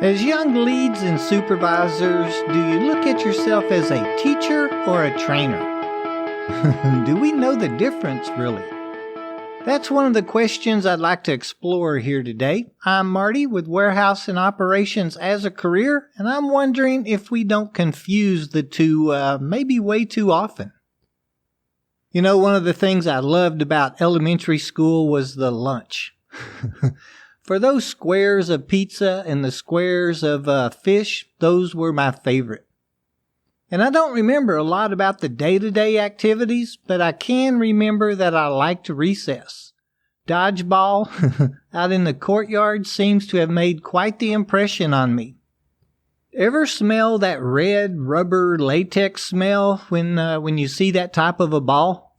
As young leads and supervisors, do you look at yourself as a teacher or a trainer? Do we know the difference, really? That's one of the questions I'd like to explore here today. I'm Marty with Warehouse and Operations as a career, and I'm wondering if we don't confuse the two maybe way too often. You know, one of the things I loved about elementary school was the lunch. For those squares of pizza and the squares of fish, those were my favorite. And I don't remember a lot about the day-to-day activities, but I can remember that I liked recess. Dodgeball out in the courtyard seems to have made quite the impression on me. Ever smell that red rubber latex smell when you see that type of a ball?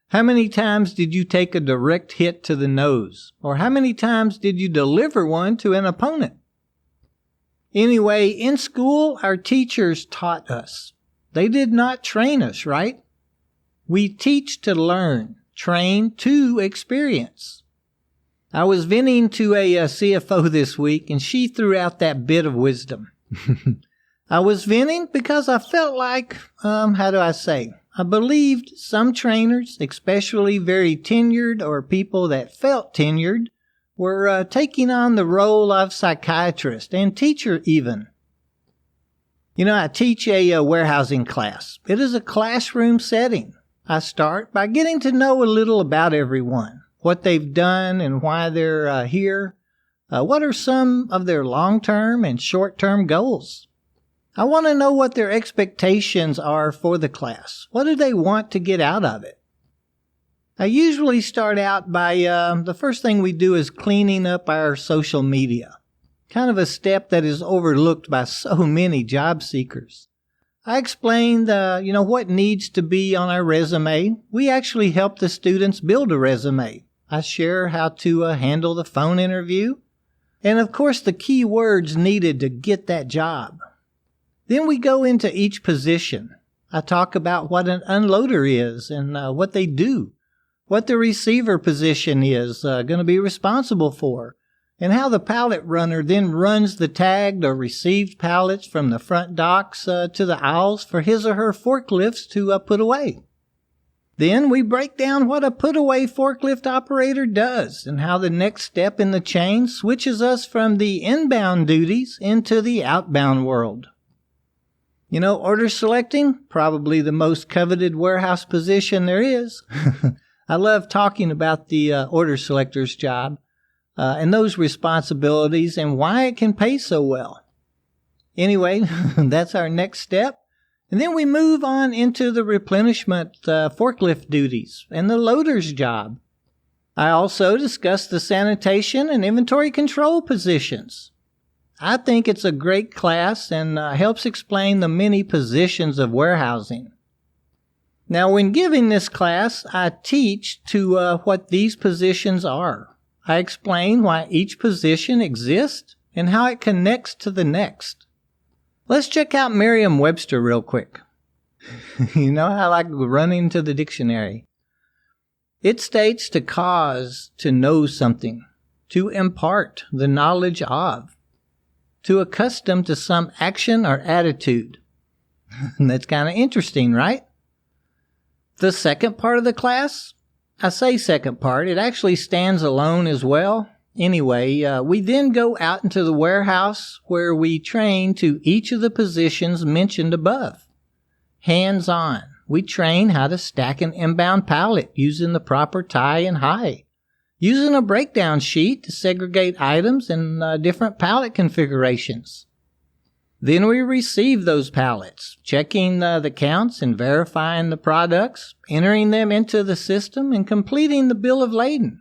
How many times did you take a direct hit to the nose? Or how many times did you deliver one to an opponent? Anyway, in school, our teachers taught us. They did not train us, right? We teach to learn, train to experience. I was venting to a CFO this week, and she threw out that bit of wisdom. I was venting because I felt like, I believed some trainers, especially very tenured or people that felt tenured, were taking on the role of psychiatrist and teacher even. You know, I teach a warehousing class. It is a classroom setting. I start by getting to know a little about everyone, what they've done and why they're here. What are some of their long-term and short-term goals? I want to know what their expectations are for the class. What do they want to get out of it? I usually start out by the first thing we do is cleaning up our social media. Kind of a step that is overlooked by so many job seekers. I explain what needs to be on our resume. We actually help the students build a resume. I share how to handle the phone interview. And of course the key words needed to get that job. Then we go into each position. I talk about what an unloader is and what they do, what the receiver position is going to be responsible for, and how the pallet runner then runs the tagged or received pallets from the front docks to the aisles for his or her forklifts to put away. Then we break down what a put-away forklift operator does and how the next step in the chain switches us from the inbound duties into the outbound world. You know, order selecting, probably the most coveted warehouse position there is. I love talking about the order selector's job and those responsibilities and why it can pay so well. Anyway, that's our next step. And then we move on into the replenishment forklift duties and the loader's job. I also discuss the sanitation and inventory control positions. I think it's a great class and helps explain the many positions of warehousing. Now, when giving this class, I teach to what these positions are. I explain why each position exists and how it connects to the next. Let's check out Merriam-Webster real quick. You know, I like running to the dictionary. It states to cause to know something, to impart the knowledge of, to accustom to some action or attitude. That's kind of interesting, right? The second part of the class, I say second part, it actually stands alone as well. Anyway, we then go out into the warehouse where we train to each of the positions mentioned above. Hands-on, we train how to stack an inbound pallet using the proper tie and high. Using a breakdown sheet to segregate items in different pallet configurations. Then we receive those pallets, checking the counts and verifying the products, entering them into the system, and completing the bill of lading.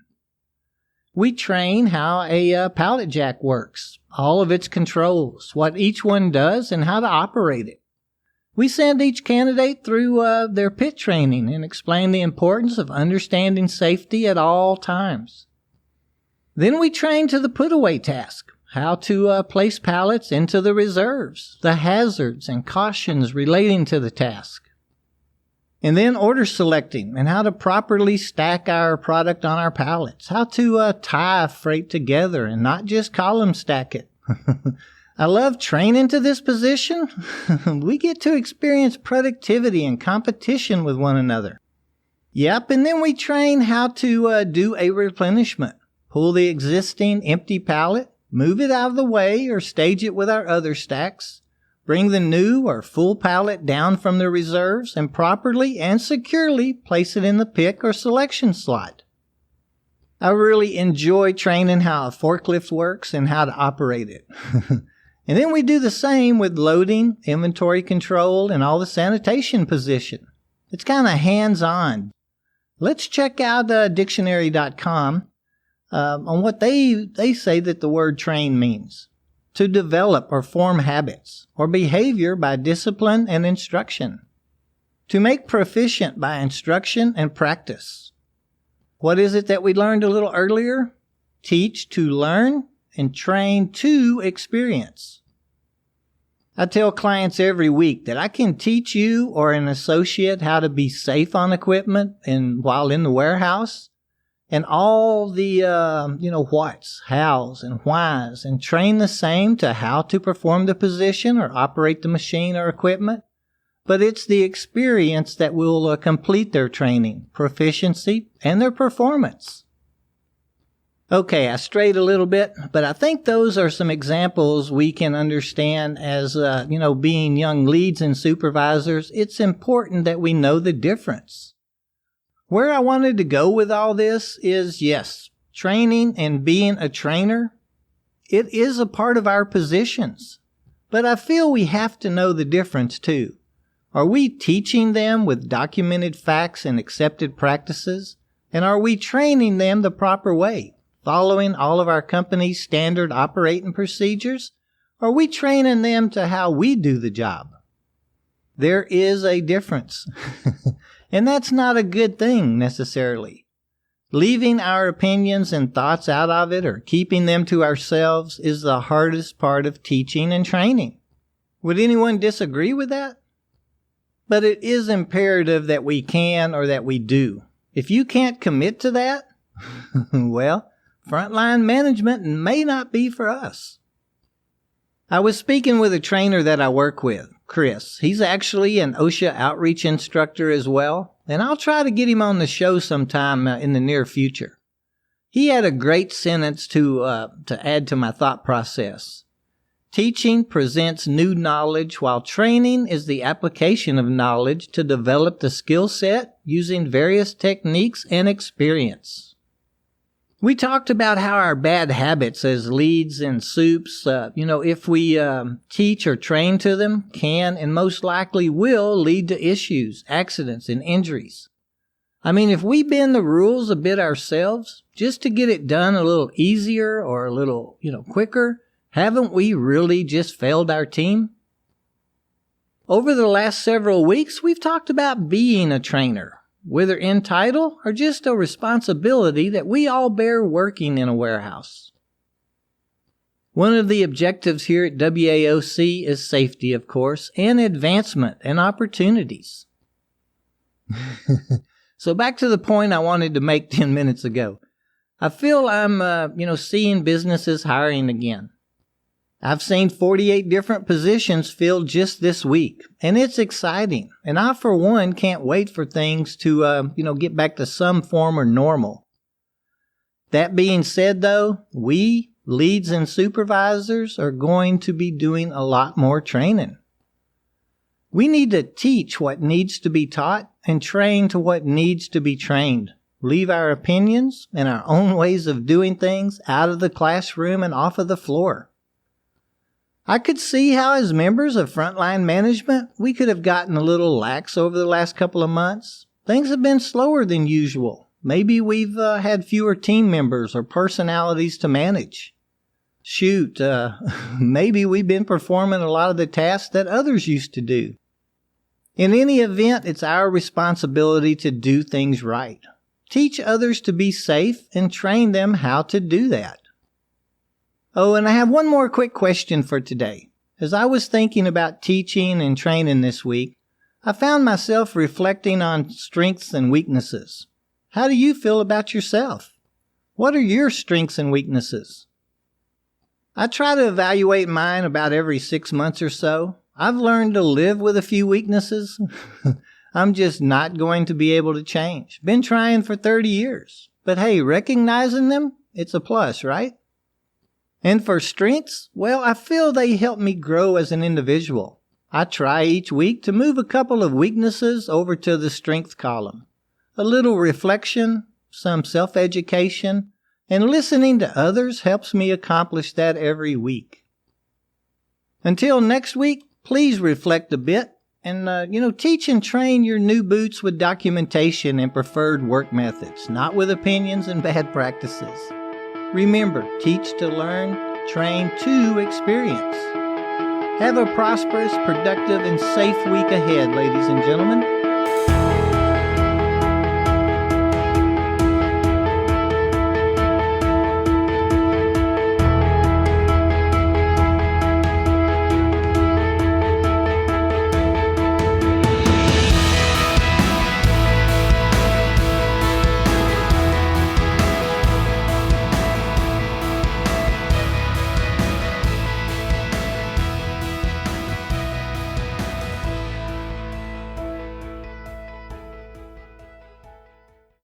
We train how a pallet jack works, all of its controls, what each one does, and how to operate it. We send each candidate through their pit training and explain the importance of understanding safety at all times. Then we train to the put-away task, how to place pallets into the reserves, the hazards and cautions relating to the task. And then order selecting and how to properly stack our product on our pallets, how to tie freight together and not just column stack it. I love training to this position. We get to experience productivity and competition with one another. Yep, and then we train how to do a replenishment. Pull the existing empty pallet, move it out of the way or stage it with our other stacks. Bring the new or full pallet down from the reserves and properly and securely place it in the pick or selection slot. I really enjoy training how a forklift works and how to operate it. And then we do the same with loading, inventory control, and all the sanitation position. It's kind of hands-on. Let's check out dictionary.com on what they say that the word train means. To develop or form habits or behavior by discipline and instruction. To make proficient by instruction and practice. What is it that we learned a little earlier? Teach to learn and train to experience. I tell clients every week that I can teach you or an associate how to be safe on equipment and while in the warehouse. And all the, whats, hows, and whys, and train the same to how to perform the position or operate the machine or equipment. But it's the experience that will complete their training, proficiency, and their performance. Okay, I strayed a little bit, but I think those are some examples we can understand as, being young leads and supervisors. It's important that we know the difference. Where I wanted to go with all this is, yes, training and being a trainer, it is a part of our positions. But I feel we have to know the difference too. Are we teaching them with documented facts and accepted practices? And are we training them the proper way, following all of our company's standard operating procedures? Are we training them to how we do the job? There is a difference. And that's not a good thing necessarily. Leaving our opinions and thoughts out of it or keeping them to ourselves is the hardest part of teaching and training. Would anyone disagree with that? But it is imperative that we can or that we do. If you can't commit to that, well, frontline management may not be for us. I was speaking with a trainer that I work with, Chris. He's actually an OSHA outreach instructor as well, and I'll try to get him on the show sometime in the near future. He had a great sentence to add to my thought process. Teaching presents new knowledge, while training is the application of knowledge to develop the skill set using various techniques and experience. We talked about how our bad habits as leads and soups, if we teach or train to them, can and most likely will lead to issues, accidents, and injuries. I mean, if we bend the rules a bit ourselves, just to get it done a little easier or a little, quicker, haven't we really just failed our team? Over the last several weeks, we've talked about being a trainer. Whether in title or just a responsibility that we all bear working in a warehouse. One of the objectives here at WAOC is safety, of course, and advancement and opportunities. So back to the point I wanted to make 10 minutes ago. I feel I'm, seeing businesses hiring again. I've seen 48 different positions filled just this week, and it's exciting. And I, for one, can't wait for things to, get back to some form of normal. That being said, though, we, leads and supervisors, are going to be doing a lot more training. We need to teach what needs to be taught and train to what needs to be trained. Leave our opinions and our own ways of doing things out of the classroom and off of the floor. I could see how as members of frontline management, we could have gotten a little lax over the last couple of months. Things have been slower than usual. Maybe we've had fewer team members or personalities to manage. Shoot, maybe we've been performing a lot of the tasks that others used to do. In any event, it's our responsibility to do things right. Teach others to be safe and train them how to do that. Oh, and I have one more quick question for today. As I was thinking about teaching and training this week, I found myself reflecting on strengths and weaknesses. How do you feel about yourself? What are your strengths and weaknesses? I try to evaluate mine about every 6 months or so. I've learned to live with a few weaknesses. I'm just not going to be able to change. Been trying for 30 years. But hey, recognizing them, it's a plus, right? And for strengths, well, I feel they help me grow as an individual. I try each week to move a couple of weaknesses over to the strength column. A little reflection, some self-education, and listening to others helps me accomplish that every week. Until next week, please reflect a bit and, teach and train your new boots with documentation and preferred work methods, not with opinions and bad practices. Remember, teach to learn, train to experience. Have a prosperous, productive, and safe week ahead, ladies and gentlemen.